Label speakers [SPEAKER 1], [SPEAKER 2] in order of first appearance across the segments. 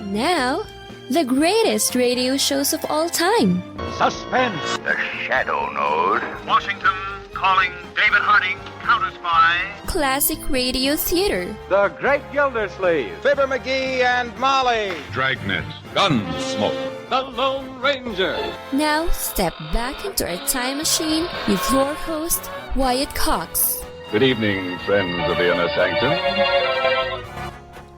[SPEAKER 1] Now, the greatest radio shows of all time.
[SPEAKER 2] Suspense.
[SPEAKER 3] The Shadow Node.
[SPEAKER 4] Washington calling David Harding, counter-spy.
[SPEAKER 1] Classic radio theater.
[SPEAKER 2] The Great Gildersleeve.
[SPEAKER 5] Fibber McGee and Molly.
[SPEAKER 6] Dragnet. Gunsmoke.
[SPEAKER 2] The Lone Ranger.
[SPEAKER 1] Now, step back into our time machine with your host, Wyatt Cox.
[SPEAKER 6] Good evening, friends of the Inner Sanctum.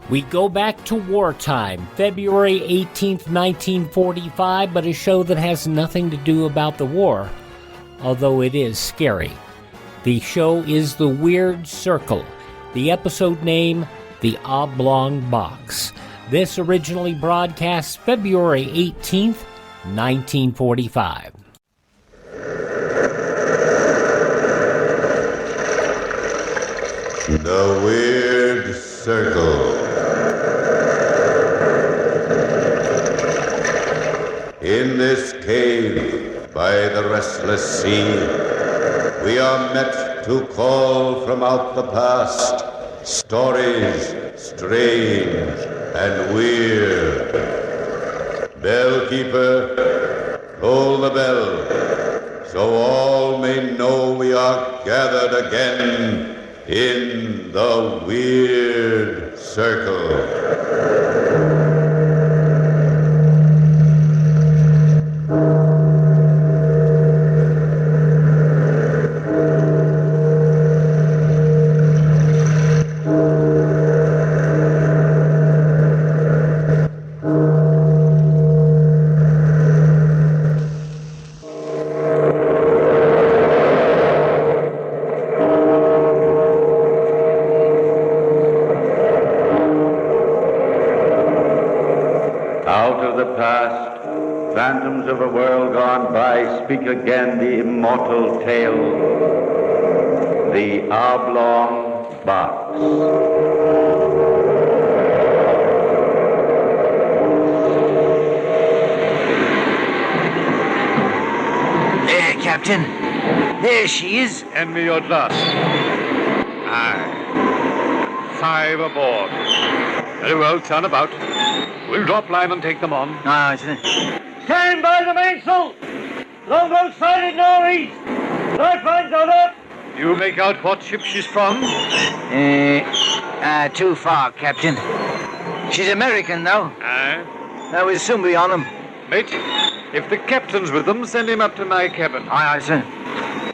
[SPEAKER 7] We go back to wartime, February 18th, 1945, but a show that has nothing to do about the war, although it is scary. The show is The Weird Circle, the episode name, the-oblong-box. This originally broadcast February 18th, 1945.
[SPEAKER 8] The Weird Circle. In this cave by the restless sea, we are met to call from out the past stories strange and weird. Bellkeeper, toll the bell, so all may know we are gathered again in the Weird Circle.
[SPEAKER 3] Phantoms of a world gone by speak again the immortal tale, the oblong-box.
[SPEAKER 9] There, Captain. There she is.
[SPEAKER 4] Hand me your glass. Aye. 5 aboard. Very well, turn about. We'll drop line and take them on.
[SPEAKER 9] Aye,
[SPEAKER 10] Stand by the mainsail! Longboat sighted northeast! Lifelines on up!
[SPEAKER 4] You make out what ship she's from?
[SPEAKER 9] Too far, Captain. She's American, though.
[SPEAKER 4] Aye.
[SPEAKER 9] We'll soon be on them.
[SPEAKER 4] Mate, if the captain's with them, send him up to my cabin.
[SPEAKER 9] Aye, sir.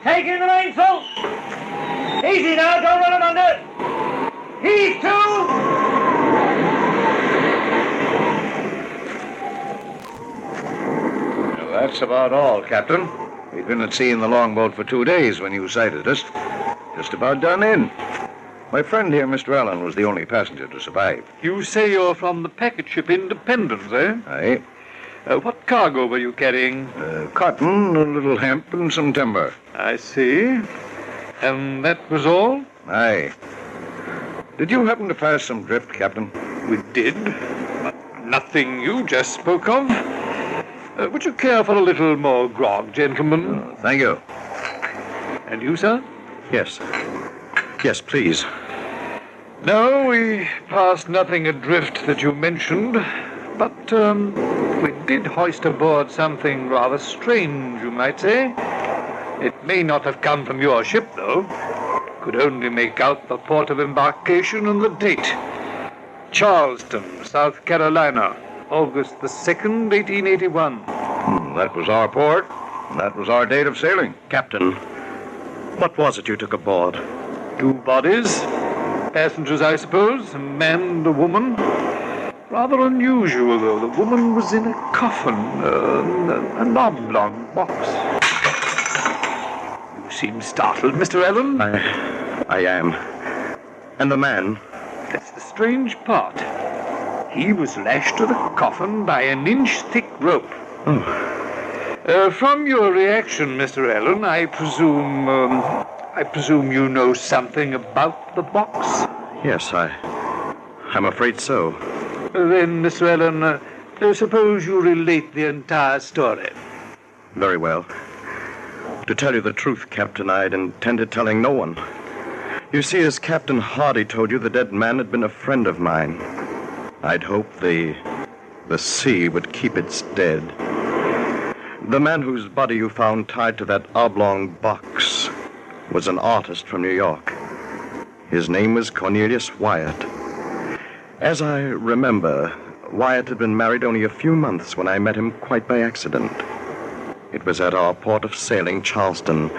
[SPEAKER 10] Take in the mainsail! Easy now, don't run him under! Heave to!
[SPEAKER 3] That's about all, Captain. We'd been at sea in the longboat for 2 days when you sighted us. Just about done in. My friend here, Mr. Allen, was the only passenger to survive.
[SPEAKER 4] You say you're from the packet ship Independence, eh?
[SPEAKER 3] Aye.
[SPEAKER 4] What cargo were you carrying?
[SPEAKER 3] Cotton, a little hemp, and some timber.
[SPEAKER 4] I see. And that was all?
[SPEAKER 3] Aye. Did you happen to pass some drift, Captain?
[SPEAKER 4] We did. But nothing you just spoke of. Would you care for a little more grog, gentlemen?
[SPEAKER 3] Thank you.
[SPEAKER 4] And you, sir?
[SPEAKER 3] Yes. Yes, please.
[SPEAKER 4] No, we passed nothing adrift that you mentioned, but we did hoist aboard something rather strange, you might say. It may not have come from your ship, though. Could only make out the port of embarkation and the date. Charleston, South Carolina. August the 2nd, 1881.
[SPEAKER 3] That was our port. That was our date of sailing.
[SPEAKER 5] Captain, what was it you took aboard?
[SPEAKER 4] 2 bodies. Passengers, I suppose. A man and a woman. Rather unusual, though. The woman was in a coffin. An oblong box. You seem startled, Mr. Allen.
[SPEAKER 5] I am. And the man?
[SPEAKER 4] That's the strange part. He was lashed to the coffin by an inch-thick rope. From your reaction, Mr. Allen, I presume you know something about the box?
[SPEAKER 5] Yes, I'm afraid so.
[SPEAKER 4] Then, Mr. Allen, suppose you relate the entire story.
[SPEAKER 5] Very well. To tell you the truth, Captain, I'd intended telling no one. You see, as Captain Hardy told you, the dead man had been a friend of mine. I'd hoped the the sea would keep its dead. The man whose body you found tied to that oblong box was an artist from New York. His name was Cornelius Wyatt. As I remember, Wyatt had been married only a few months when I met him quite by accident. It was at our port of sailing, Charleston.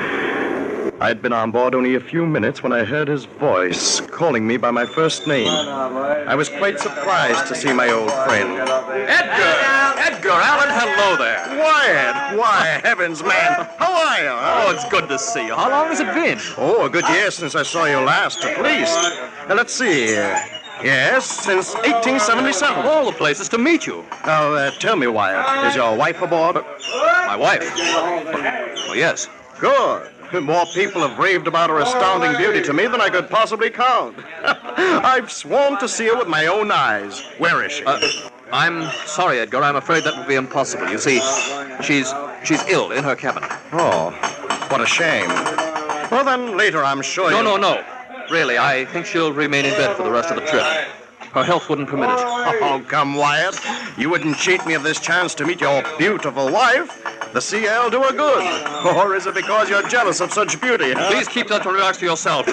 [SPEAKER 5] I had been on board only a few minutes when I heard his voice calling me by my first name. I was quite surprised to see my old friend.
[SPEAKER 11] Edgar Allen, hello there.
[SPEAKER 5] Wyatt! Why, heavens, man. How are you?
[SPEAKER 11] Oh, it's good to see you. How long has it been?
[SPEAKER 5] Oh, a good year since I saw you last, at least. Let's see. Yes, since 1877.
[SPEAKER 11] All the places to meet you.
[SPEAKER 5] Now, tell me, Wyatt, is your wife aboard?
[SPEAKER 11] My wife? Oh, yes.
[SPEAKER 5] Good. More people have raved about her astounding beauty to me than I could possibly count. I've sworn to see her with my own eyes. Where is she?
[SPEAKER 11] I'm sorry, Edgar. I'm afraid that would be impossible. You see, she's ill in her cabin.
[SPEAKER 5] Oh, what a shame. Well, then, later, I'm sure
[SPEAKER 11] No. Really, I think she'll remain in bed for the rest of the trip. Her health wouldn't permit it.
[SPEAKER 5] Oh, come, Wyatt. You wouldn't cheat me of this chance to meet your beautiful wife. The sea-air'll do her good. Or is it because you're jealous of such beauty, huh?
[SPEAKER 11] Please keep that remarks to yourself.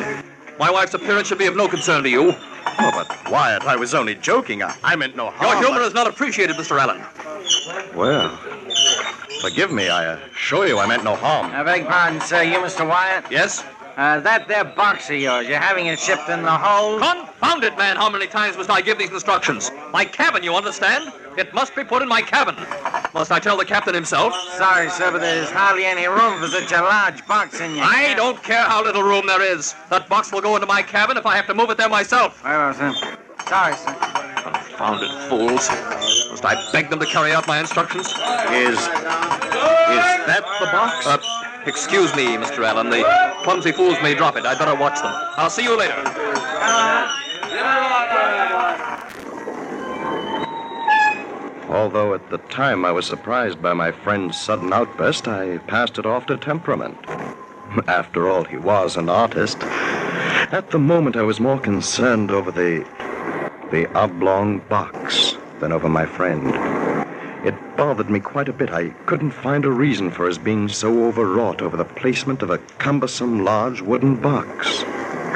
[SPEAKER 11] My wife's appearance should be of no concern to you.
[SPEAKER 5] Oh, but, Wyatt, I was only joking. I meant no harm.
[SPEAKER 11] Your humor is not appreciated, Mr. Allen.
[SPEAKER 5] Well, forgive me. I assure you I meant no harm.
[SPEAKER 9] I beg pardon, sir. You, Mr. Wyatt?
[SPEAKER 11] Yes?
[SPEAKER 9] That there box of yours, you're having it shipped in the hold?
[SPEAKER 11] Confound it, man. How many times must I give these instructions? My cabin, you understand? It must be put in my cabin. Must I tell the captain himself?
[SPEAKER 9] Sorry, sir, but there's hardly any room for such a large box in your
[SPEAKER 11] I don't care how little room there is. That box will go into my cabin if I have to move it there myself.
[SPEAKER 9] Very well, sir. Sorry, sir.
[SPEAKER 11] Confounded fools. Must I beg them to carry out my instructions?
[SPEAKER 5] Is that the box?
[SPEAKER 11] Excuse me, Mr. Allen. The clumsy fools may drop it. I'd better watch them. I'll see you later.
[SPEAKER 5] Although at the time I was surprised by my friend's sudden outburst, I passed it off to temperament. After all, he was an artist. At the moment, I was more concerned over the oblong box than over my friend. It bothered me quite a bit. I couldn't find a reason for his being so overwrought over the placement of a cumbersome large wooden box.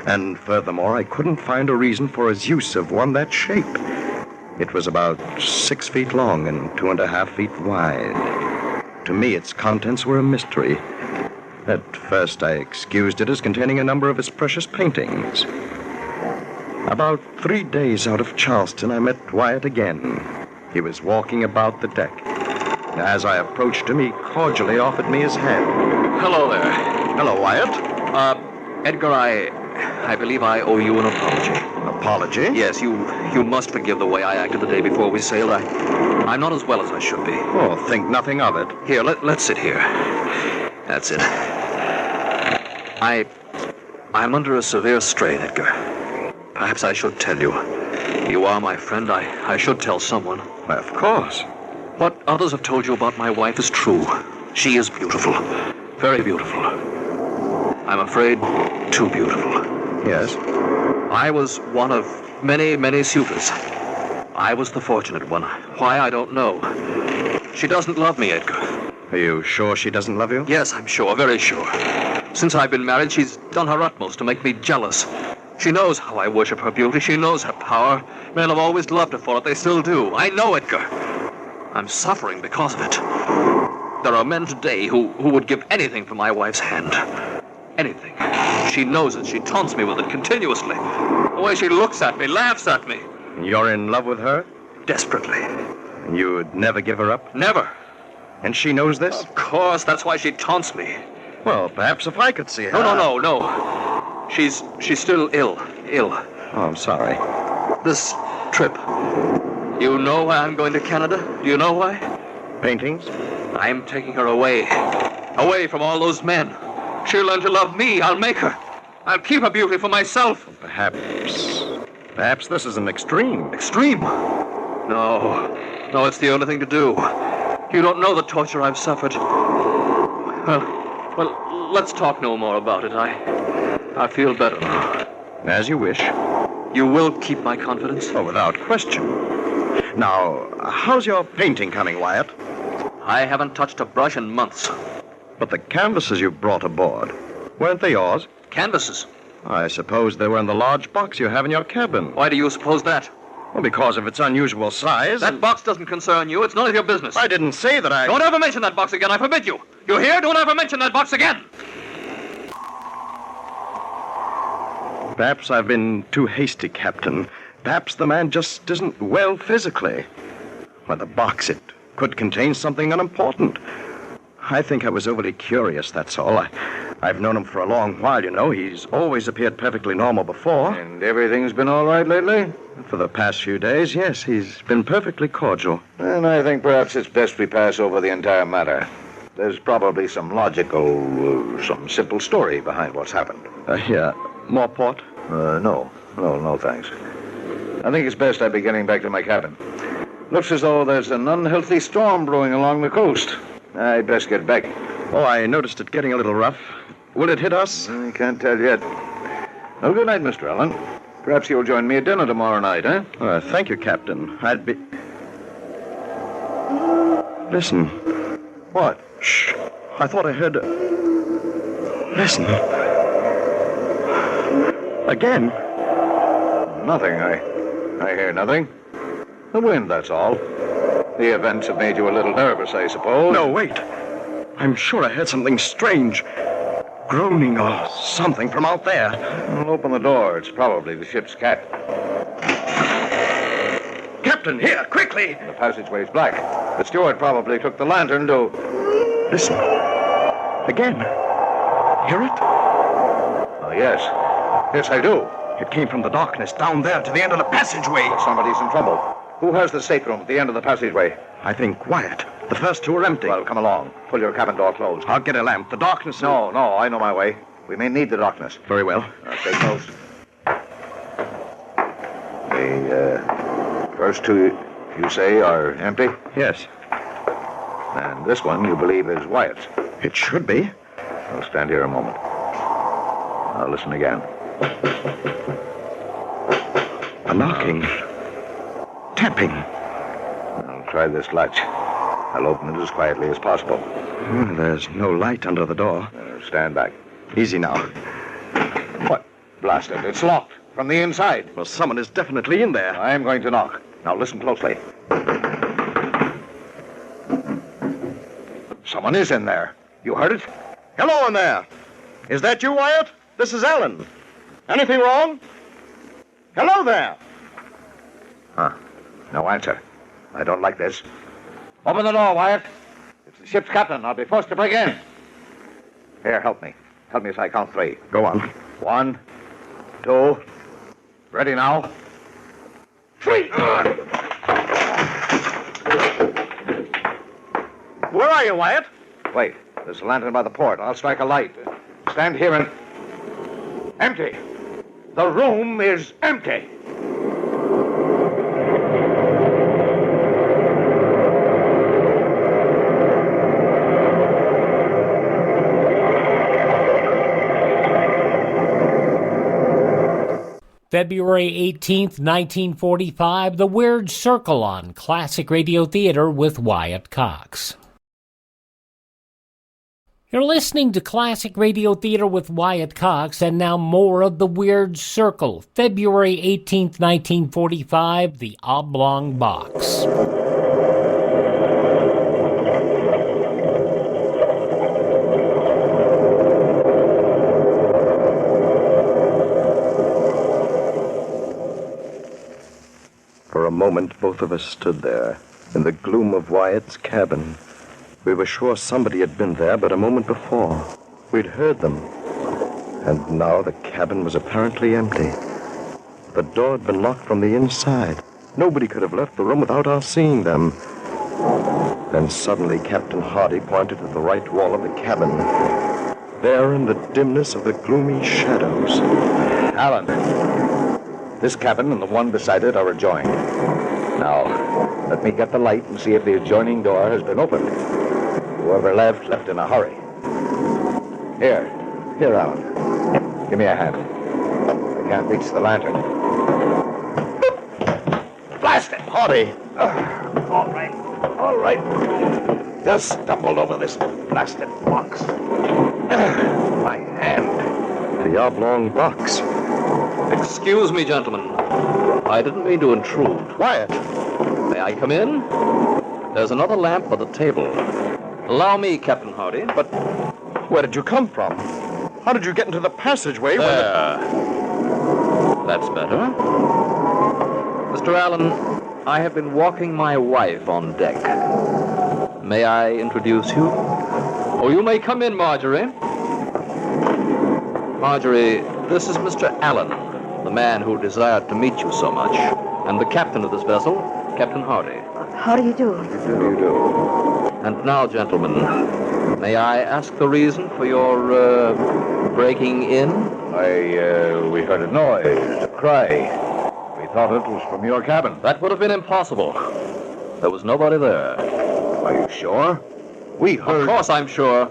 [SPEAKER 5] And furthermore, I couldn't find a reason for his use of one that shape. It was about 6 feet long and 2.5 feet wide. To me, its contents were a mystery. At first, I excused it as containing a number of his precious paintings. About 3 days out of Charleston, I met Wyatt again. He was walking about the deck. As I approached him, he cordially offered me his hand.
[SPEAKER 11] Hello there.
[SPEAKER 5] Hello, Wyatt.
[SPEAKER 11] Edgar, I believe I owe you an apology.
[SPEAKER 5] Apology?
[SPEAKER 11] Yes, you must forgive the way I acted the day before we sailed. I'm not as well as I should be.
[SPEAKER 5] Oh, think nothing of it.
[SPEAKER 11] Here, let's sit here. That's it. I'm under a severe strain, Edgar. Perhaps I should tell you. You are my friend. I should tell someone.
[SPEAKER 5] Why, of course.
[SPEAKER 11] What others have told you about my wife is true. She is beautiful. Very beautiful. I'm afraid too beautiful.
[SPEAKER 5] Yes?
[SPEAKER 11] I was one of many, many suitors. I was the fortunate one. Why, I don't know. She doesn't love me, Edgar.
[SPEAKER 5] Are you sure she doesn't love you?
[SPEAKER 11] Yes, I'm sure, very sure. Since I've been married, she's done her utmost to make me jealous. She knows how I worship her beauty. She knows her power. Men have always loved her for it. They still do. I know, Edgar. I'm suffering because of it. There are men today who would give anything for my wife's hand. Anything. She knows it. She taunts me with it continuously. The way she looks at me, laughs at me.
[SPEAKER 5] You're in love with her?
[SPEAKER 11] Desperately.
[SPEAKER 5] You'd never give her up?
[SPEAKER 11] Never.
[SPEAKER 5] And she knows this?
[SPEAKER 11] Of course. That's why she taunts me.
[SPEAKER 5] Well, perhaps if I could see her...
[SPEAKER 11] No. She's still ill.
[SPEAKER 5] Oh, I'm sorry.
[SPEAKER 11] This trip. You know why I'm going to Canada? Do you know why?
[SPEAKER 5] Paintings?
[SPEAKER 11] I'm taking her away. Away from all those men. She'll learn to love me. I'll make her. I'll keep her beauty for myself.
[SPEAKER 5] Perhaps this is an extreme.
[SPEAKER 11] Extreme? No, it's the only thing to do. You don't know the torture I've suffered. Well, let's talk no more about it. I feel better now.
[SPEAKER 5] As you wish.
[SPEAKER 11] You will keep my confidence?
[SPEAKER 5] Oh, without question. Now, how's your painting coming, Wyatt?
[SPEAKER 11] I haven't touched a brush in months.
[SPEAKER 5] But the canvases you brought aboard, weren't they yours?
[SPEAKER 11] Canvases?
[SPEAKER 5] I suppose they were in the large box you have in your cabin.
[SPEAKER 11] Why do you suppose that?
[SPEAKER 5] Well, because of its unusual size.
[SPEAKER 11] That box doesn't concern you. It's none of your business.
[SPEAKER 5] I didn't say that I...
[SPEAKER 11] Don't ever mention that box again. I forbid you. You hear? Don't ever mention that box again.
[SPEAKER 5] Perhaps I've been too hasty, Captain. Perhaps the man just isn't well physically. Well, the box, it could contain something unimportant. I think I was overly curious, that's all. I've known him for a long while, you know. He's always appeared perfectly normal before.
[SPEAKER 3] And everything's been all right lately?
[SPEAKER 5] For the past few days, yes. He's been perfectly cordial.
[SPEAKER 3] And I think perhaps it's best we pass over the entire matter. There's probably some logical, some simple story behind what's happened.
[SPEAKER 5] Yeah. More port?
[SPEAKER 3] No, thanks. I think it's best I be getting back to my cabin. Looks as though there's an unhealthy storm brewing along the coast. I'd best get back.
[SPEAKER 5] Oh, I noticed it getting a little rough. Will it hit us?
[SPEAKER 3] I can't tell yet. Well, good night, Mr. Allen. Perhaps you'll join me at dinner tomorrow night, eh?
[SPEAKER 5] Thank you, Captain. I'd be... Listen.
[SPEAKER 3] What?
[SPEAKER 5] Shh. I thought I heard... Listen. Again.
[SPEAKER 3] Nothing. I hear nothing. The wind, that's all. The events have made you a little nervous, I suppose.
[SPEAKER 5] No, wait. I'm sure I heard something strange. Groaning or something from out there.
[SPEAKER 3] Well, open the door. It's probably the ship's cat.
[SPEAKER 5] Captain, here, quickly!
[SPEAKER 3] The passageway's black. The steward probably took the lantern to...
[SPEAKER 5] Listen. Again. Hear it?
[SPEAKER 3] Oh, yes. Yes, I do.
[SPEAKER 5] It came from the darkness down there to the end of the passageway.
[SPEAKER 3] Somebody's in trouble. Who has the stateroom at the end of the passageway?
[SPEAKER 5] I think Wyatt. The first two are empty.
[SPEAKER 3] Well, come along. Pull your cabin door closed.
[SPEAKER 5] I'll get a lamp. The darkness...
[SPEAKER 3] No, I know my way. We may need the darkness.
[SPEAKER 5] Very well.
[SPEAKER 3] Now, stay close. The first two, you say, are empty?
[SPEAKER 5] Yes.
[SPEAKER 3] And this one, you believe, is Wyatt's?
[SPEAKER 5] It should be.
[SPEAKER 3] I'll stand here a moment. I'll listen again.
[SPEAKER 5] A knocking. Tapping.
[SPEAKER 3] I'll try this latch. I'll open it as quietly as possible.
[SPEAKER 5] There's no light under the door.
[SPEAKER 3] Stand back.
[SPEAKER 5] Easy now.
[SPEAKER 3] What? Blast it. It's locked from the inside.
[SPEAKER 5] Well, someone is definitely in there.
[SPEAKER 3] I am going to knock. Now listen closely. Someone is in there. You heard it?
[SPEAKER 5] Hello in there. Is that you, Wyatt? This is Alan. Anything wrong? Hello there.
[SPEAKER 3] Huh. No answer. I don't like this. Open the door, Wyatt. It's the ship's captain. I'll be forced to break in. Here, help me. Help me as I count three.
[SPEAKER 5] Go on.
[SPEAKER 3] 1, 2. Ready now. 3.
[SPEAKER 5] Where are you, Wyatt?
[SPEAKER 3] Wait. There's a lantern by the port. I'll strike a light. Stand here and... Empty. The room is empty.
[SPEAKER 7] February 18th, 1945, The Weird Circle on Classic Radio Theater with Wyatt Cox. You're listening to Classic Radio Theater with Wyatt Cox, and now more of The Weird Circle, February 18th, 1945, The Oblong-Box.
[SPEAKER 5] For a moment, both of us stood there, in the gloom of Wyatt's cabin. We were sure somebody had been there but a moment before. We'd heard them. And now the cabin was apparently empty. The door had been locked from the inside. Nobody could have left the room without our seeing them. Then suddenly Captain Hardy pointed to the right wall of the cabin. There in the dimness of the gloomy shadows.
[SPEAKER 3] Alan, this cabin and the one beside it are adjoined. Now, let me get the light and see if the adjoining door has been opened. Whoever left in a hurry. Here, Alan. Give me a hand. I can't reach the lantern. Blast it!
[SPEAKER 5] Hardy!
[SPEAKER 3] All right. Just stumbled over this blasted box. My hand.
[SPEAKER 5] The oblong-box.
[SPEAKER 11] Excuse me, gentlemen. I didn't mean to intrude.
[SPEAKER 5] Wyatt!
[SPEAKER 11] May I come in? There's another lamp on the table. Allow me, Captain Hardy.
[SPEAKER 5] But where did you come from? How did you get into the passageway when
[SPEAKER 11] That's better. Mr. Allen, I have been walking my wife on deck. May I introduce you? Oh, you may come in, Marjorie. Marjorie, this is Mr. Allen, the man who desired to meet you so much, and the captain of this vessel, Captain Hardy.
[SPEAKER 12] How do you do?
[SPEAKER 3] You do.
[SPEAKER 11] And now, gentlemen, may I ask the reason for your breaking in?
[SPEAKER 3] We heard a noise, a cry. We thought it was from your cabin.
[SPEAKER 11] That would have been impossible. There was nobody there.
[SPEAKER 3] Are you sure? We heard...
[SPEAKER 11] Of course I'm sure.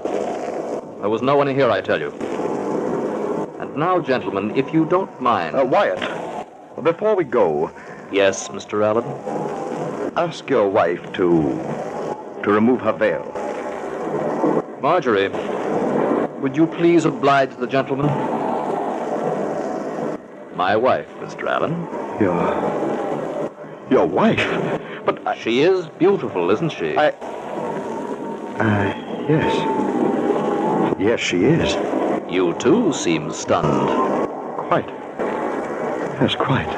[SPEAKER 11] There was no one here, I tell you. And now, gentlemen, if you don't mind...
[SPEAKER 5] Wyatt, before we go...
[SPEAKER 11] Yes, Mr. Allen?
[SPEAKER 5] Ask your wife to remove her veil.
[SPEAKER 11] Marjorie, would you please oblige the gentleman? My wife, Mr. Allen.
[SPEAKER 5] Your wife? But
[SPEAKER 11] she is beautiful, isn't she?
[SPEAKER 5] Yes. Yes, she is.
[SPEAKER 11] You, too, seem stunned.
[SPEAKER 5] Quite. Yes, quite.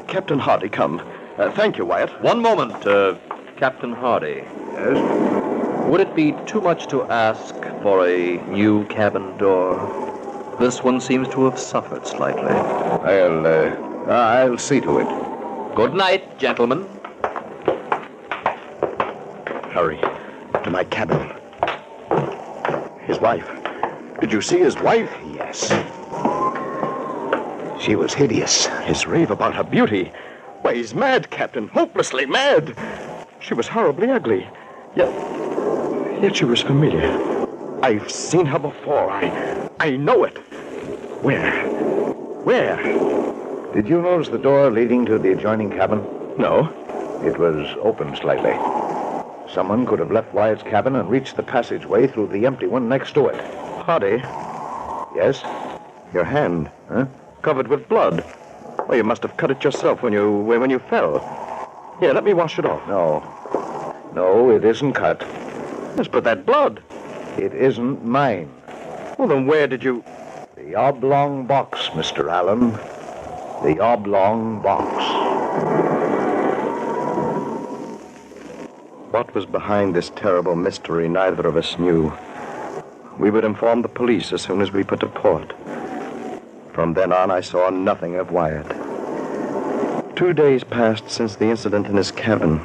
[SPEAKER 5] Captain Hardy, come. Thank you, Wyatt.
[SPEAKER 11] One moment, Captain Hardy.
[SPEAKER 3] Yes?
[SPEAKER 11] Would it be too much to ask for a new cabin door? This one seems to have suffered slightly.
[SPEAKER 3] I'll see to it.
[SPEAKER 11] Good night, gentlemen.
[SPEAKER 5] Hurry. To my cabin. His wife. Did you see his wife?
[SPEAKER 3] Yes. She was hideous.
[SPEAKER 5] His rave about her beauty. Why, he's mad, Captain. Hopelessly mad. She was horribly ugly. Yet she was familiar. I've seen her before. I know it. Where?
[SPEAKER 3] Did you notice the door leading to the adjoining cabin?
[SPEAKER 5] No.
[SPEAKER 3] It was open slightly. Someone could have left Wyatt's cabin and reached the passageway through the empty one next to it.
[SPEAKER 5] Hardy,
[SPEAKER 3] Yes?
[SPEAKER 5] your hand,
[SPEAKER 3] Huh?
[SPEAKER 5] covered with blood. Well, you must have cut it yourself when you fell. Here, let me wash it off.
[SPEAKER 3] No, it isn't cut.
[SPEAKER 5] Yes, but that blood.
[SPEAKER 3] It isn't mine.
[SPEAKER 5] Well, then where did you...
[SPEAKER 3] The oblong-box, Mr. Allen. The oblong-box.
[SPEAKER 5] What was behind this terrible mystery neither of us knew. We would inform the police as soon as we put to port. From then on, I saw nothing of Wyatt. 2 days passed since the incident in his cabin.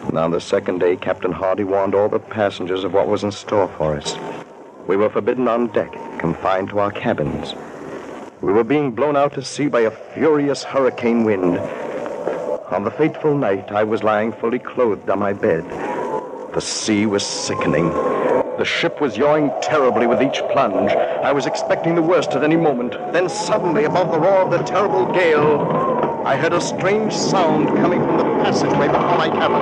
[SPEAKER 5] And on the second day, Captain Hardy warned all the passengers of what was in store for us. We were forbidden on deck, confined to our cabins. We were being blown out to sea by a furious hurricane wind. On the fateful night, I was lying fully clothed on my bed. The sea was sickening. The ship was yawing terribly with each plunge. I was expecting the worst at any moment. Then suddenly, above the roar of the terrible gale, I heard a strange sound coming from the passageway before my cabin.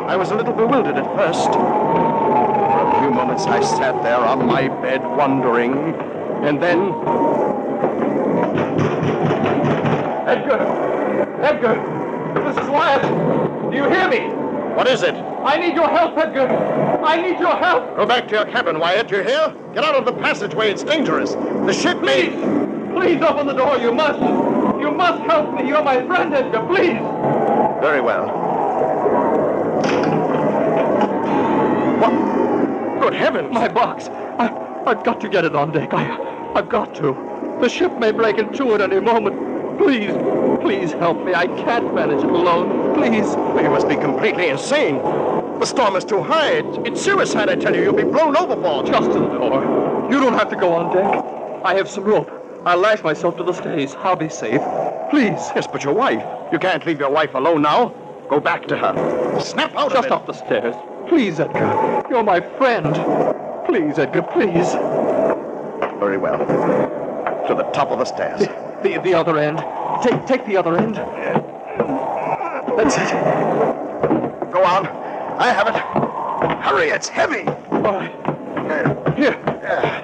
[SPEAKER 5] I was a little bewildered at first. For a few moments, I sat there on my bed, wondering. And then...
[SPEAKER 10] Edgar! This is Wyatt! Do you hear me?
[SPEAKER 5] What is it?
[SPEAKER 10] I need your help, Edgar! I need your help!
[SPEAKER 5] Go back to your cabin, Wyatt, you hear? Get out of the passageway, it's dangerous. The ship may...
[SPEAKER 10] Please open the door, you must! You must help me, you're my friend, Edgar, please!
[SPEAKER 5] Very well. What? Good heavens!
[SPEAKER 11] My box! I've got to get it on deck. I've got to. The ship may break in two at any moment. Please help me. I can't manage it alone. Please.
[SPEAKER 5] You must be completely insane. The storm is too high. It's suicide, I tell you. You'll be blown overboard.
[SPEAKER 11] Just to the door. You don't have to go on deck. I have some rope. I'll lash myself to the stays. I'll be safe. Please.
[SPEAKER 5] Yes, but your wife. You can't leave your wife alone now. Go back to her. Snap out
[SPEAKER 11] Just
[SPEAKER 5] of it.
[SPEAKER 11] up the stairs. Please, Edgar. You're my friend. Please, Edgar, please.
[SPEAKER 5] Very well. To the top of the stairs.
[SPEAKER 11] The other end. Take the other end.
[SPEAKER 4] That's it.
[SPEAKER 5] Go on. I have it. Hurry, it's heavy.
[SPEAKER 4] All right. Here.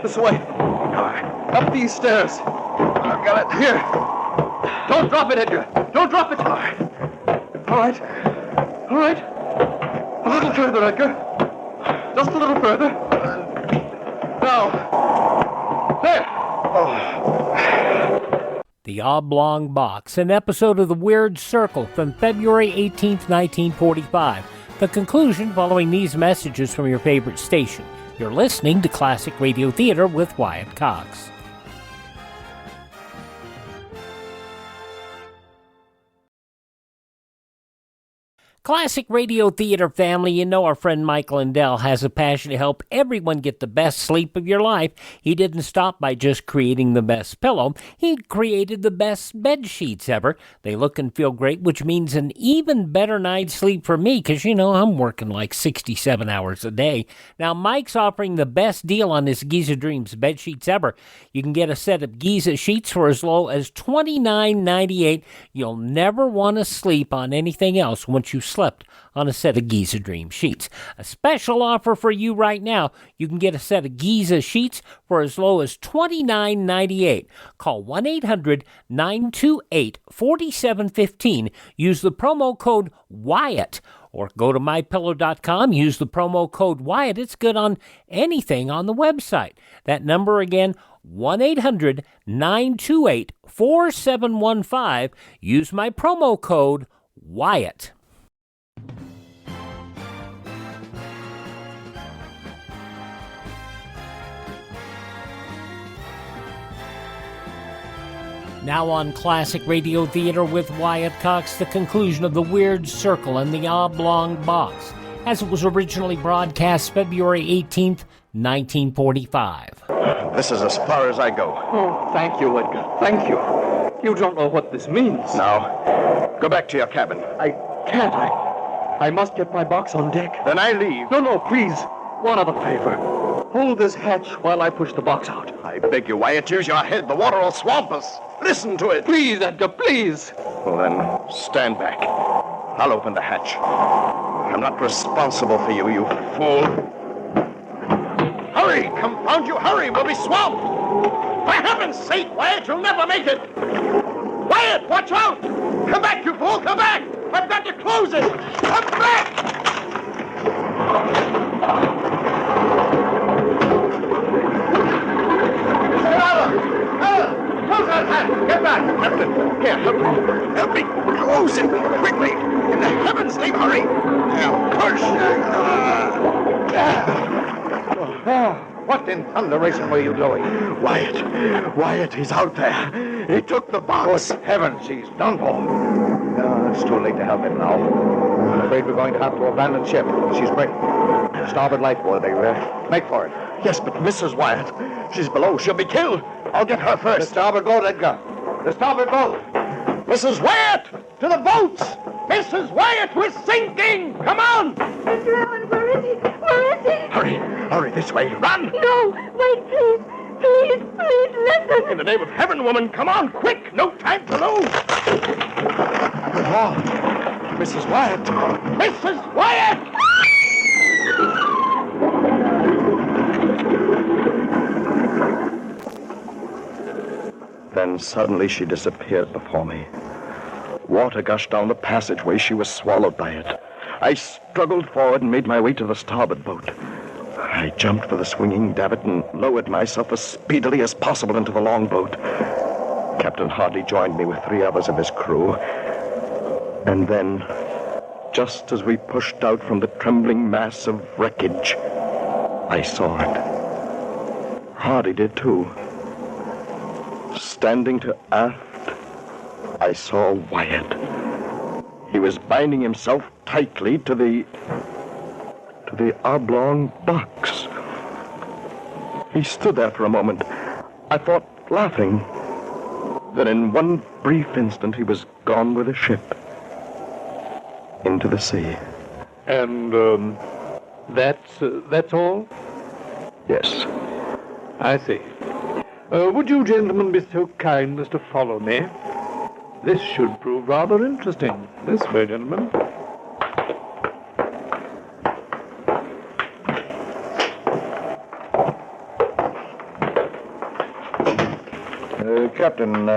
[SPEAKER 4] This way. Up these stairs.
[SPEAKER 5] I've got it.
[SPEAKER 4] Here. Don't drop it, Edgar. Don't drop it. All right. All right. A little further, Edgar. Just a little further. Now. There.
[SPEAKER 7] The Oblong Box, an episode of The Weird Circle from February 18th, 1945. The conclusion following these messages from your favorite station. You're listening to Classic Radio Theater with Wyatt Cox. Classic Radio Theater family, you know our friend Mike Lindell has a passion to help everyone get the best sleep of your life. He didn't stop by just creating the best pillow. He created the best bed sheets ever. They look and feel great, which means an even better night's sleep for me, because, you know, I'm working like 67 hours a day. Now, Mike's offering the best deal on his Giza Dreams bed sheets ever. You can get a set of Giza sheets for as low as $29.98. You'll never want to sleep on anything else once you slept on a set of Giza Dream sheets. A special offer for you right now. You can get a set of Giza sheets for as low as $29.98. Call 1-800-928-4715. Use the promo code Wyatt. Or go to mypillow.com, use the promo code Wyatt. It's good on anything on the website. That number again, 1-800-928-4715. Use my promo code Wyatt. Now on Classic Radio Theater with Wyatt Cox, the conclusion of The Weird Circle and the Oblong Box, as it was originally broadcast February 18th, 1945.
[SPEAKER 5] This is as far as I go.
[SPEAKER 4] Oh, thank you, Edgar. Thank you. You don't know what this means.
[SPEAKER 5] Now, go back to your cabin.
[SPEAKER 4] I can't. I must get my box on deck.
[SPEAKER 5] Then I leave.
[SPEAKER 4] No, please. One other favor. Hold this hatch while I push the box out.
[SPEAKER 5] I beg you, Wyatt, use your head. The water will swamp us. Listen to it.
[SPEAKER 4] Please, Edgar, please.
[SPEAKER 5] Well, then, stand back. I'll open the hatch. I'm not responsible for you, you fool. Hurry! Confound you, hurry! We'll be swamped! For heaven's sake, Wyatt, you'll never make it! Wyatt, watch out! Come back, you fool, come back! I've got to close it! Come back! Close that hatch! Get back! Captain, here, help me close it quickly! In the heavens' name, hurry!
[SPEAKER 4] What in thunderation were you doing?
[SPEAKER 5] Wyatt, he's out there. He took the box.
[SPEAKER 4] Good heavens, he's done for.
[SPEAKER 3] No, it's too late to help him now. I'm afraid we're going to have to abandon ship. She's breaking. Starboard lifeboat, they make for it.
[SPEAKER 5] Yes, but Mrs. Wyatt, she's below. She'll be killed. I'll get her first.
[SPEAKER 3] The starboard boat, Edgar. The starboard boat.
[SPEAKER 5] Mrs. Wyatt, to the boats! Mrs. Wyatt, we're sinking! Come on!
[SPEAKER 12] Mr. Allen, where is he? Where is he?
[SPEAKER 5] Hurry this way. Run!
[SPEAKER 12] No, wait, please. Please, listen.
[SPEAKER 5] In the name of heaven, woman, come on, quick! No time to lose!
[SPEAKER 3] Good Lord. Mrs. Wyatt.
[SPEAKER 5] Mrs. Wyatt! Then suddenly she disappeared before me. Water gushed down the passageway. She was swallowed by it. I struggled forward and made my way to the starboard boat. I jumped for the swinging davit and lowered myself as speedily as possible into the longboat. Captain Hardy joined me with 3 others of his crew. And then, just as we pushed out from the trembling mass of wreckage, I saw it. Hardy did too. Standing to aft, I saw Wyatt. He was binding himself tightly to the oblong box. He stood there for a moment. I thought, laughing. Then in one brief instant, he was gone with the ship. Into the sea.
[SPEAKER 4] And, that's all?
[SPEAKER 5] Yes.
[SPEAKER 4] I see. Would you gentlemen be so kind as to follow me? This should prove rather interesting. This way, gentlemen.
[SPEAKER 3] Captain,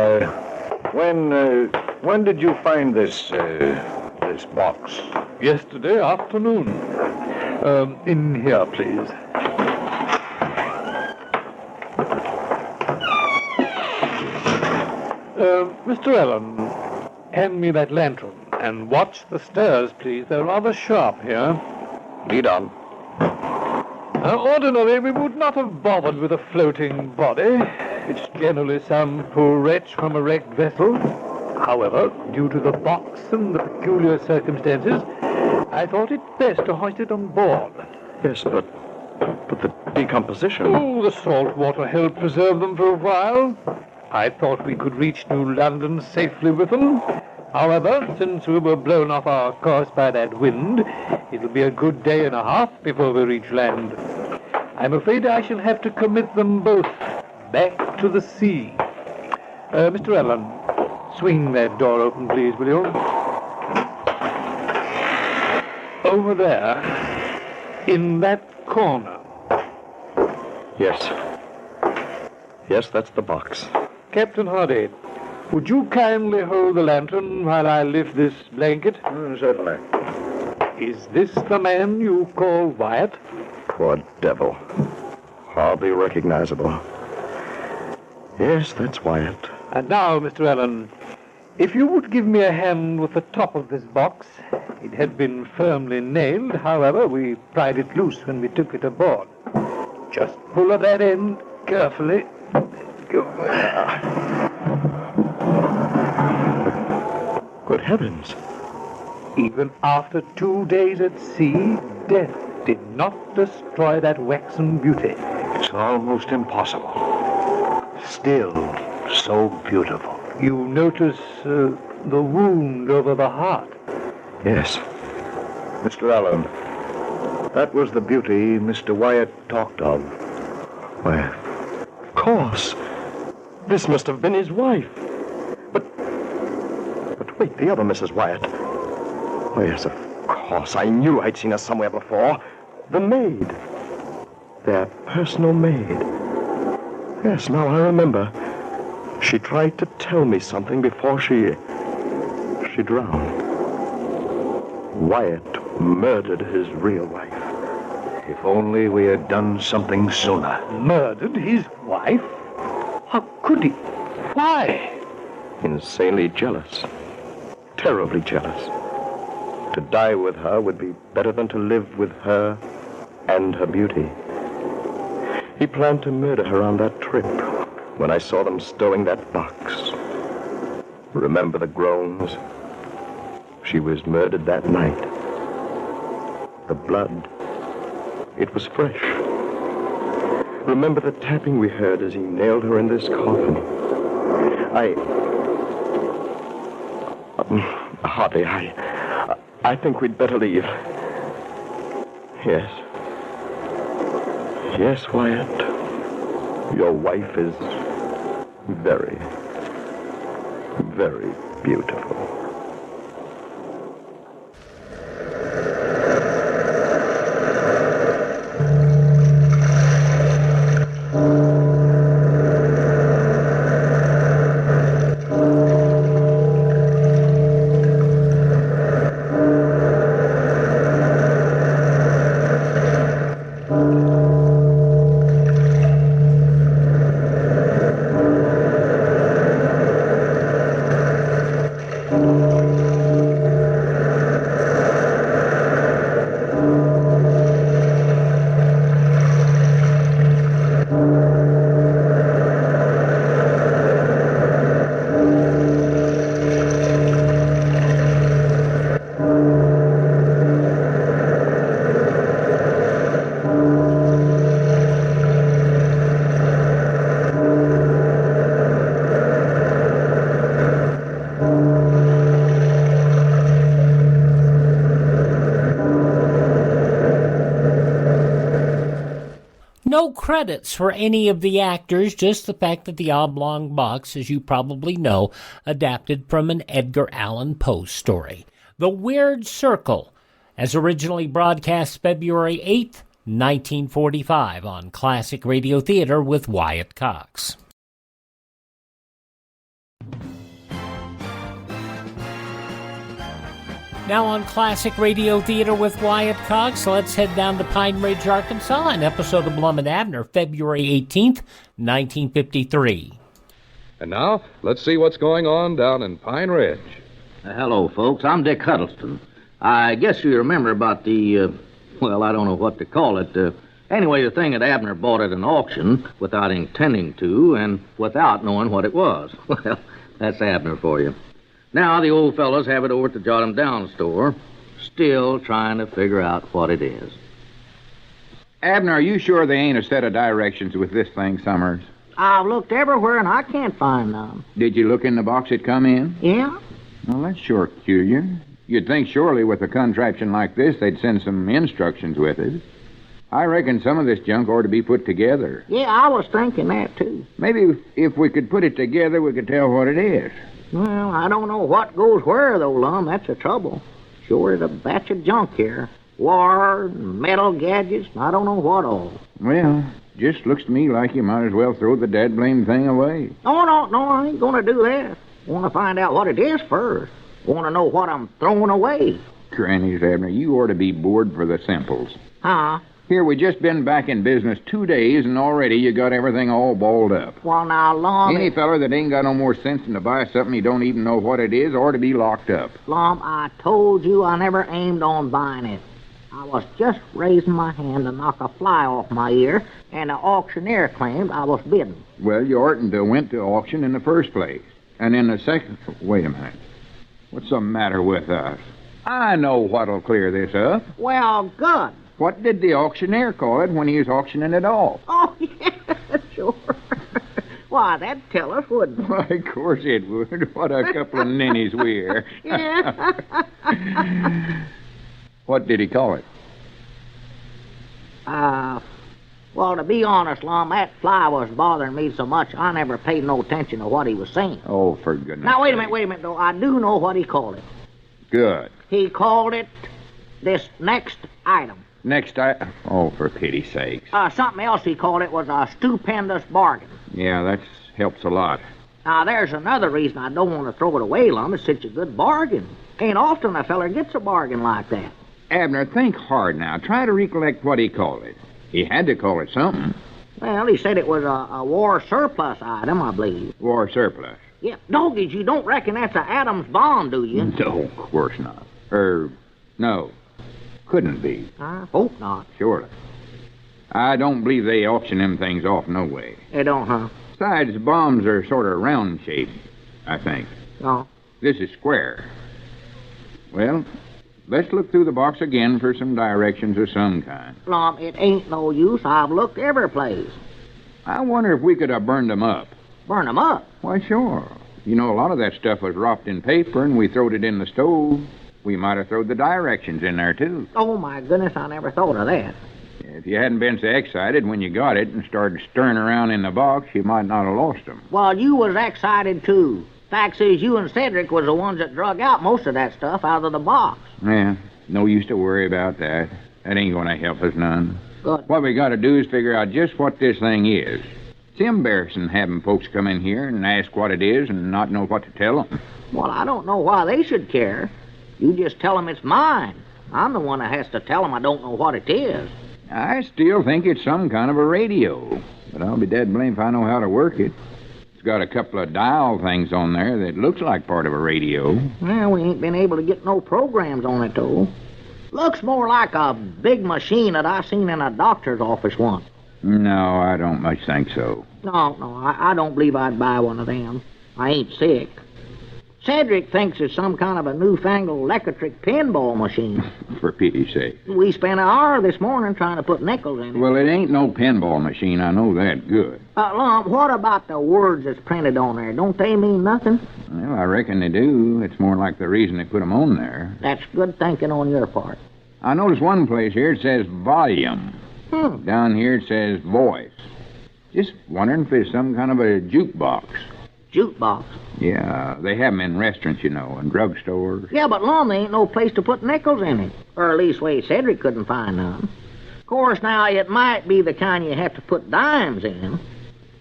[SPEAKER 3] when did you find this box?
[SPEAKER 4] Yesterday afternoon. In here, please. Mr. Allen, hand me that lantern and watch the stairs, please. They're rather sharp here.
[SPEAKER 5] Lead on.
[SPEAKER 4] Ordinarily, we would not have bothered with a floating body. It's generally some poor wretch from a wrecked vessel. However, due to the box and the peculiar circumstances, I thought it best to hoist it on board.
[SPEAKER 5] Yes, but the decomposition...
[SPEAKER 4] Oh, the salt water helped preserve them for a while. I thought we could reach New London safely with them. However, since we were blown off our course by that wind, it'll be a good day and a half before we reach land. I'm afraid I shall have to commit them both back to the sea. Mr. Allen, swing that door open, please, will you? Over there, in that corner.
[SPEAKER 5] Yes. Yes, that's the box.
[SPEAKER 4] Captain Hardy, would you kindly hold the lantern while I lift this blanket?
[SPEAKER 3] Certainly.
[SPEAKER 4] Is this the man you call Wyatt?
[SPEAKER 5] Poor devil. Hardly recognizable. Yes, that's Wyatt.
[SPEAKER 4] And now, Mr. Allen, if you would give me a hand with the top of this box. It had been firmly nailed, however, we pried it loose when we took it aboard. Just pull at that end carefully. Go.
[SPEAKER 5] Good heavens.
[SPEAKER 4] Even after 2 days at sea, death did not destroy that waxen beauty.
[SPEAKER 3] It's almost impossible. Still so beautiful.
[SPEAKER 4] You notice the wound over the heart?
[SPEAKER 3] Yes. Mr. Allen, that was the beauty Mr. Wyatt talked of.
[SPEAKER 5] Why, of course. This must have been his wife. But wait, the other Mrs. Wyatt. Oh, yes, of course. I knew I'd seen her somewhere before. The maid. Their personal maid. Yes, now I remember. She tried to tell me something before she drowned. Wyatt murdered his real wife.
[SPEAKER 3] If only we had done something sooner.
[SPEAKER 4] Murdered his wife? How could he? Why?
[SPEAKER 5] Insanely jealous. Terribly jealous. To die with her would be better than to live with her and her beauty. He planned to murder her on that trip when I saw them stowing that box. Remember the groans? She was murdered that night. The blood, it was fresh. Remember the tapping we heard as he nailed her in this coffin. Hardy, I think we'd better leave. Yes. Yes, Wyatt. Your wife is very, very beautiful.
[SPEAKER 7] No credits for any of the actors, just the fact that the Oblong Box, as you probably know, adapted from an Edgar Allan Poe story. The Weird Circle, as originally broadcast February 8th, 1945 on Classic Radio Theater with Wyatt Cox. Now on Classic Radio Theater with Wyatt Cox, let's head down to Pine Ridge, Arkansas, an episode of Lum and Abner, February 18th, 1953.
[SPEAKER 6] And now, let's see what's going on down in Pine Ridge.
[SPEAKER 3] Hello, folks. I'm Dick Huddleston. I guess you remember about the, well, I don't know what to call it. Anyway, the thing that Abner bought at an auction without intending to and without knowing what it was. Well, that's Abner for you. Now the old fellows have it over at the Jot 'em Down store, still trying to figure out what it is.
[SPEAKER 13] Abner, are you sure they ain't a set of directions with this thing, Summers?
[SPEAKER 9] I've looked everywhere and I can't find none.
[SPEAKER 13] Did you look in the box it come in?
[SPEAKER 9] Yeah?
[SPEAKER 13] Well, that's sure peculiar. You'd think surely with a contraption like this, they'd send some instructions with it. I reckon some of this junk ought to be put together.
[SPEAKER 9] Yeah, I was thinking that, too.
[SPEAKER 13] Maybe if we could put it together, we could tell what it is.
[SPEAKER 9] Well, I don't know what goes where, though, Lum. That's the trouble. Sure is a batch of junk here. Wire, metal gadgets, I don't know what all.
[SPEAKER 13] Well, just looks to me like you might as well throw the dead blame thing away.
[SPEAKER 9] Oh, no, I ain't gonna do that. Want to find out what it is first. Want to know what I'm throwing away.
[SPEAKER 13] Grannies, Abner, you ought to be bored for the simples.
[SPEAKER 9] Huh?
[SPEAKER 13] Here, we just been back in business 2 days, and already you got everything all balled up.
[SPEAKER 9] Well, now, Lum...
[SPEAKER 13] Any feller that ain't got no more sense than to buy something he don't even know what it is ought to be locked up.
[SPEAKER 9] Lum, I told you I never aimed on buying it. I was just raising my hand to knock a fly off my ear, and the auctioneer claimed I was bidding.
[SPEAKER 13] Well, you oughtn't to have went to auction in the first place. And in the second... Wait a minute. What's the matter with us? I know what'll clear this up.
[SPEAKER 9] Well, good.
[SPEAKER 13] What did the auctioneer call it when he was auctioning it off?
[SPEAKER 9] Oh, yeah, sure. Why, that'd tell us, wouldn't it?
[SPEAKER 13] Why, of course it would. What a couple of ninnies we're.
[SPEAKER 9] Yeah.
[SPEAKER 13] What did he call it?
[SPEAKER 9] Well, to be honest, Lum, that fly was bothering me so much, I never paid no attention to what he was saying.
[SPEAKER 13] Oh, for goodness
[SPEAKER 9] Now, wait a
[SPEAKER 13] sake.
[SPEAKER 9] minute, though. I do know what he called it.
[SPEAKER 13] Good.
[SPEAKER 9] He called it this next item.
[SPEAKER 13] Next, oh, for pity's sakes.
[SPEAKER 9] Something else he called it was a stupendous bargain.
[SPEAKER 13] Yeah, that helps a lot.
[SPEAKER 9] Now, there's another reason I don't want to throw it away, Lum. It's such a good bargain. Ain't often a feller gets a bargain like that.
[SPEAKER 13] Abner, think hard now. Try to recollect what he called it. He had to call it something.
[SPEAKER 9] Well, he said it was a war surplus item, I believe.
[SPEAKER 13] War surplus?
[SPEAKER 9] Yeah. Doggies, you don't reckon that's a Adams bomb, do you?
[SPEAKER 13] No, of course not. No. Couldn't be.
[SPEAKER 9] I hope not.
[SPEAKER 13] Surely. I don't believe they auction them things off no way.
[SPEAKER 9] They don't, huh?
[SPEAKER 13] Besides, bombs are sort of round-shaped, I think.
[SPEAKER 9] Oh.
[SPEAKER 13] This is square. Well, let's look through the box again for some directions of some kind.
[SPEAKER 9] Lum, it ain't no use. I've looked every place.
[SPEAKER 13] I wonder if we could have burned them up.
[SPEAKER 9] Burn them up?
[SPEAKER 13] Why, sure. You know, a lot of that stuff was wrapped in paper, and we throwed it in the stove. We might have thrown the directions in there, too.
[SPEAKER 9] Oh, my goodness, I never thought of that.
[SPEAKER 13] If you hadn't been so excited when you got it and started stirring around in the box, you might not have lost them.
[SPEAKER 9] Well, you was excited, too. Fact is, you and Cedric was the ones that drug out most of that stuff out of the box.
[SPEAKER 13] Yeah, no use to worry about that. That ain't going to help us none.
[SPEAKER 9] Good.
[SPEAKER 13] What we got to do is figure out just what this thing is. It's embarrassing having folks come in here and ask what it is and not know what to tell them.
[SPEAKER 9] Well, I don't know why they should care. You just tell them it's mine. I'm the one that has to tell them I don't know what it is.
[SPEAKER 13] I still think it's some kind of a radio, but I'll be dead blamed if I know how to work it. It's got a couple of dial things on there that looks like part of a radio.
[SPEAKER 9] Well, we ain't been able to get no programs on it, though. Looks more like a big machine that I seen in a doctor's office once.
[SPEAKER 13] No, I don't much think so.
[SPEAKER 9] No, I don't believe I'd buy one of them. I ain't sick. Cedric thinks it's some kind of a newfangled electric pinball machine.
[SPEAKER 13] For pity's sake.
[SPEAKER 9] We spent an hour this morning trying to put nickels in it.
[SPEAKER 13] Well, it ain't no pinball machine. I know that good.
[SPEAKER 9] Lum, what about the words that's printed on there? Don't they mean nothing?
[SPEAKER 13] Well, I reckon they do. It's more like the reason they put them on there.
[SPEAKER 9] That's good thinking on your part.
[SPEAKER 13] I noticed one place here it says volume. Down here it says voice. Just wondering if it's some kind of a jukebox.
[SPEAKER 9] Jukebox?
[SPEAKER 13] Yeah, they have them in restaurants, you know, and drugstores.
[SPEAKER 9] Yeah, but Lum, there ain't no place to put nickels in it. Or at least way Cedric couldn't find none. Of course, now, it might be the kind you have to put dimes in.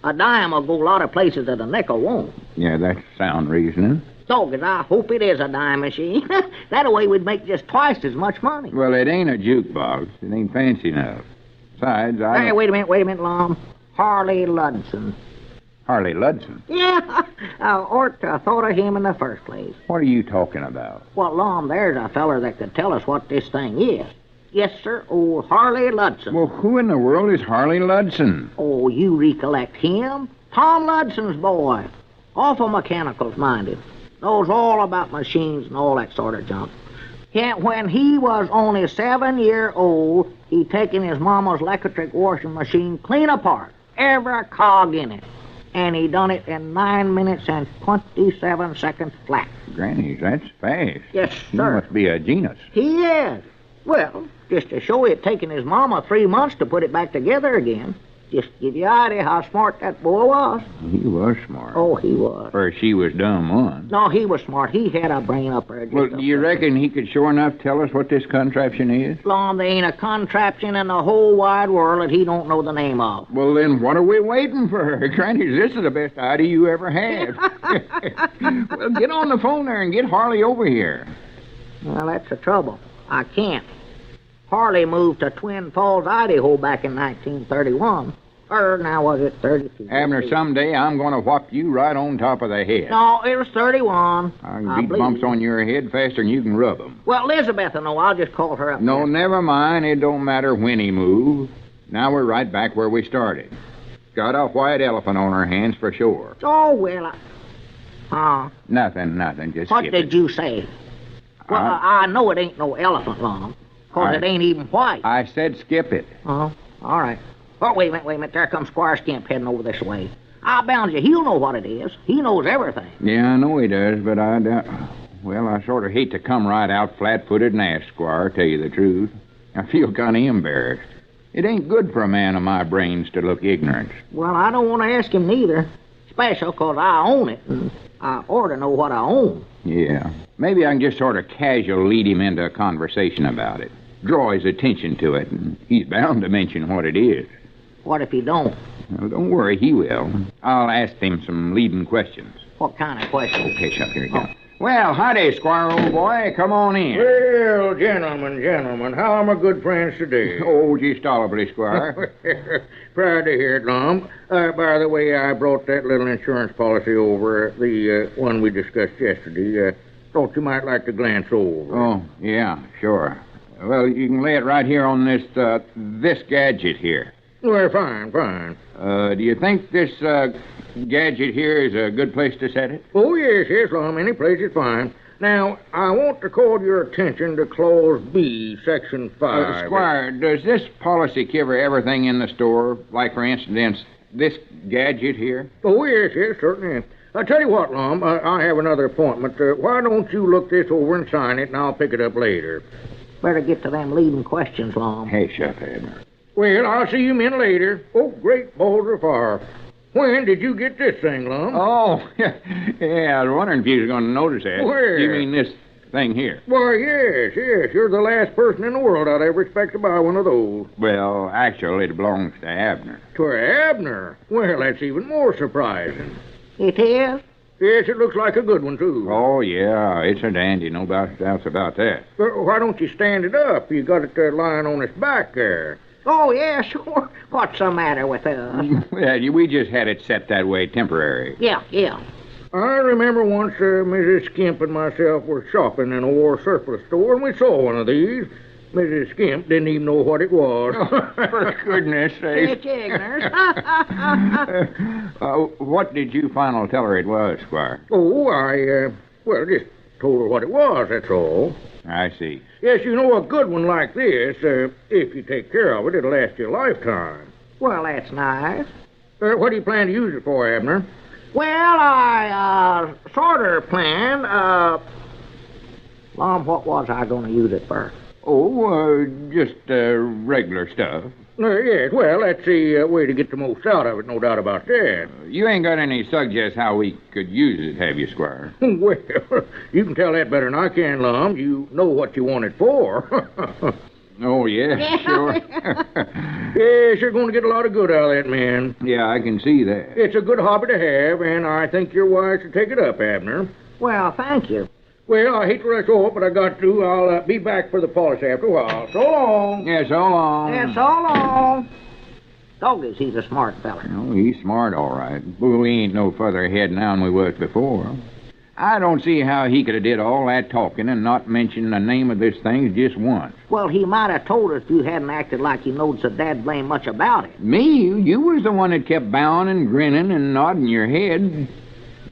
[SPEAKER 9] A dime will go a lot of places that a nickel won't.
[SPEAKER 13] Yeah, that's sound reasoning.
[SPEAKER 9] Doggone, I hope it is a dime machine. That way we'd make just twice as much money.
[SPEAKER 13] Well, it ain't a jukebox. It ain't fancy enough. Besides,
[SPEAKER 9] Hey, wait a minute, Lum. Harley Ludson.
[SPEAKER 13] Harley Ludson?
[SPEAKER 9] Yeah, I ought to have thought of him in the first place.
[SPEAKER 13] What are you talking about?
[SPEAKER 9] Well, Lum, there's a feller that could tell us what this thing is. Yes, sir, old Harley Ludson.
[SPEAKER 13] Well, who in the world is Harley Ludson?
[SPEAKER 9] Oh, you recollect him? Tom Ludson's boy. Awful mechanicals minded. Knows all about machines and all that sort of junk. Yeah, when he was only 7 years old, he'd taken his mama's electric washing machine clean apart, every cog in it. And he done it in 9 minutes and 27 seconds flat.
[SPEAKER 13] Granny, that's fast.
[SPEAKER 9] Yes,
[SPEAKER 13] He
[SPEAKER 9] sir.
[SPEAKER 13] must be a genius.
[SPEAKER 9] He is. Well, just to show it taken his mama 3 months to put it back together again. Just give you an idea how smart that boy was.
[SPEAKER 13] He was smart.
[SPEAKER 9] Oh, he was.
[SPEAKER 13] Or she was dumb one.
[SPEAKER 9] No, he was smart. He had a brain up there.
[SPEAKER 13] Well, do you reckon he could sure enough tell us what this contraption is?
[SPEAKER 9] Lum, there ain't a contraption in the whole wide world that he don't know the name of.
[SPEAKER 13] Well, then what are we waiting for? Granny, this is the best idea you ever had. Well, get on the phone there and get Harley over here.
[SPEAKER 9] Well, that's the trouble. I can't. Harley moved to Twin Falls, Idaho back in 1931. Or now was it 32?
[SPEAKER 13] Abner, someday I'm going to whop you right on top of the head.
[SPEAKER 9] No, it was 31.
[SPEAKER 13] I can beat bumps on your head faster than you can rub them.
[SPEAKER 9] Well, Elizabeth will know. I'll just call her up.
[SPEAKER 13] No,
[SPEAKER 9] there.
[SPEAKER 13] never mind. It don't matter when he moved. Now we're right back where we started. Got a white elephant on our hands for sure.
[SPEAKER 9] Oh, well,
[SPEAKER 13] Nothing. Just
[SPEAKER 9] what
[SPEAKER 13] skip
[SPEAKER 9] did
[SPEAKER 13] it.
[SPEAKER 9] you say? Well, I know it ain't no elephant, Lum, because it ain't even white.
[SPEAKER 13] I said skip it.
[SPEAKER 9] Oh, all right. Oh, wait a minute. There comes Squire Skimp heading over this way. I bound you, he'll know what it is. He knows everything.
[SPEAKER 13] Yeah, I know he does, but I doubt... Well, I sort of hate to come right out flat-footed and ask, Squire, tell you the truth. I feel kind of embarrassed. It ain't good for a man of my brains to look ignorant.
[SPEAKER 9] Well, I don't want to ask him neither. Special, because I own it, and I ought to know what I own.
[SPEAKER 13] Yeah. Maybe I can just sort of casual lead him into a conversation about it. Draw his attention to it, and he's bound to mention what it is.
[SPEAKER 9] What if he don't?
[SPEAKER 13] Well, don't worry, he will. I'll ask him some leading questions.
[SPEAKER 9] What kind of questions?
[SPEAKER 13] Okay, Chuck, here you go. Well, howdy, Squire, old boy. Come on in.
[SPEAKER 14] Well, gentlemen, how are my good friends today?
[SPEAKER 13] Oh, just tolerably, Squire.
[SPEAKER 14] Proud to hear it, Lum. By the way, I brought that little insurance policy over, the one we discussed yesterday. Thought you might like to glance over.
[SPEAKER 13] Oh, yeah, sure. Well, you can lay it right here on this gadget here.
[SPEAKER 14] Well, fine.
[SPEAKER 13] Do you think this gadget here is a good place to set it?
[SPEAKER 14] Oh, yes, Lum. Any place is fine. Now, I want to call your attention to Clause B, Section 5.
[SPEAKER 13] Squire, does this policy cover everything in the store? Like, for instance, this gadget here?
[SPEAKER 14] Oh, yes, certainly. I'll tell you what, Lum, I have another appointment. Why don't you look this over and sign it, and I'll pick it up later.
[SPEAKER 9] Better get to them leading questions, Lum.
[SPEAKER 13] Hey, Chef Abner.
[SPEAKER 14] Well, I'll see you men later. Oh, great balls of fire. When did you get this thing, Lum?
[SPEAKER 13] Oh, yeah, I was wondering if you was going to notice that.
[SPEAKER 14] Where?
[SPEAKER 13] You mean this thing here?
[SPEAKER 14] Why, yes. You're the last person in the world I'd ever expect to buy one of those.
[SPEAKER 13] Well, actually, it belongs to Abner.
[SPEAKER 14] To Abner? Well, that's even more surprising.
[SPEAKER 9] It is?
[SPEAKER 14] Yes, it looks like a good one, too.
[SPEAKER 13] Oh, yeah, it's a dandy. No doubts about that.
[SPEAKER 14] Why don't you stand it up? You got it lying on its back there.
[SPEAKER 9] Oh, yeah, sure. What's the matter with us?
[SPEAKER 13] Yeah, we just had it set that way temporary.
[SPEAKER 9] Yeah.
[SPEAKER 14] I remember once Mrs. Skimp and myself were shopping in a war surplus store, and we saw one of these. Mrs. Skimp didn't even know what it was.
[SPEAKER 13] For goodness sake. What did you finally tell her it was, Squire?
[SPEAKER 14] Oh, I just told her what it was, that's all.
[SPEAKER 13] I see.
[SPEAKER 14] Yes, you know, a good one like this, if you take care of it, it'll last you a lifetime.
[SPEAKER 9] Well, that's nice.
[SPEAKER 14] What do you plan to use it for, Abner?
[SPEAKER 9] Well, I, sort of planned, Mom, what was I going to use it for?
[SPEAKER 13] Oh, just regular stuff.
[SPEAKER 14] Yes, well, that's the way to get the most out of it, no doubt about that.
[SPEAKER 13] You ain't got any suggests how we could use it, have you, Squire?
[SPEAKER 14] Well, you can tell that better than I can, Lum. You know what you want it for.
[SPEAKER 13] Oh, yeah, sure.
[SPEAKER 14] Yes, you're going to get a lot of good out of that, man.
[SPEAKER 13] Yeah, I can see that.
[SPEAKER 14] It's a good hobby to have, and I think you're wise to take it up, Abner.
[SPEAKER 9] Well, thank you.
[SPEAKER 14] Well, I hate to rush off, but I got to. I'll be back for the polish after a while. So long.
[SPEAKER 13] Yeah, so long.
[SPEAKER 9] Yeah, so long. Doggies, he's a smart fella.
[SPEAKER 13] Oh, he's smart, all right. But we ain't no further ahead now than we was before. I don't see how he could have did all that talking and not mention the name of this thing just once.
[SPEAKER 9] Well, he might have told us if you hadn't acted like you knowed so dad blame much about it.
[SPEAKER 13] Me? You was the one that kept bowing and grinning and nodding your head.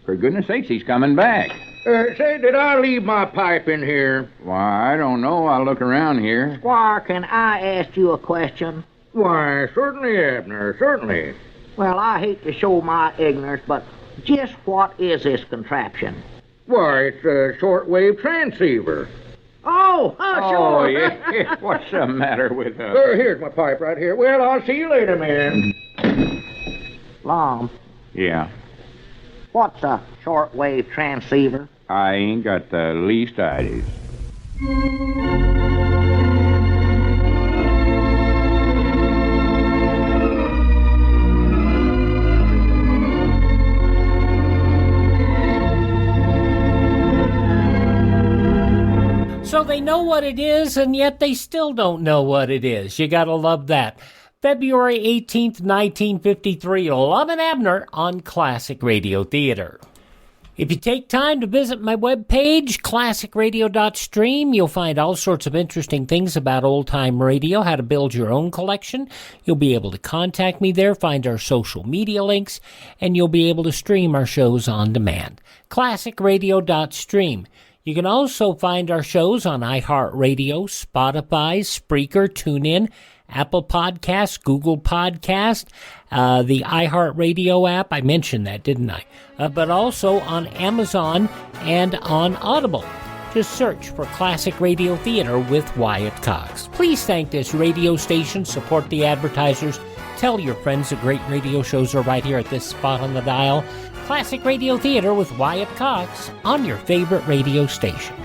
[SPEAKER 13] For goodness sakes, he's coming back.
[SPEAKER 14] Say, did I leave my pipe in here?
[SPEAKER 13] Why, I don't know. I'll look around here.
[SPEAKER 9] Squire, can I ask you a question?
[SPEAKER 14] Why, certainly, Abner, certainly.
[SPEAKER 9] Well, I hate to show my ignorance, but just what is this contraption?
[SPEAKER 14] Why, it's a shortwave transceiver.
[SPEAKER 9] Oh, sure.
[SPEAKER 13] Oh, yeah. What's the matter with us?
[SPEAKER 14] Here's my pipe right here. Well, I'll see you later, man.
[SPEAKER 9] Lum,
[SPEAKER 13] Yeah.
[SPEAKER 9] what's a shortwave transceiver?
[SPEAKER 13] I ain't got the least idea.
[SPEAKER 7] So they know what it is, and yet they still don't know what it is. You gotta love that. February 18th, 1953, Lum and Abner on Classic Radio Theater. If you take time to visit my webpage, classicradio.stream, you'll find all sorts of interesting things about old-time radio, how to build your own collection. You'll be able to contact me there, find our social media links, and you'll be able to stream our shows on demand. classicradio.stream. You can also find our shows on iHeartRadio, Spotify, Spreaker, TuneIn, Apple Podcasts, Google Podcasts, the iHeartRadio app. I mentioned that, didn't I? But also on Amazon and on Audible. Just search for Classic Radio Theater with Wyatt Cox. Please thank this radio station, support the advertisers, tell your friends that great radio shows are right here at this spot on the dial. Classic Radio Theater with Wyatt Cox on your favorite radio station.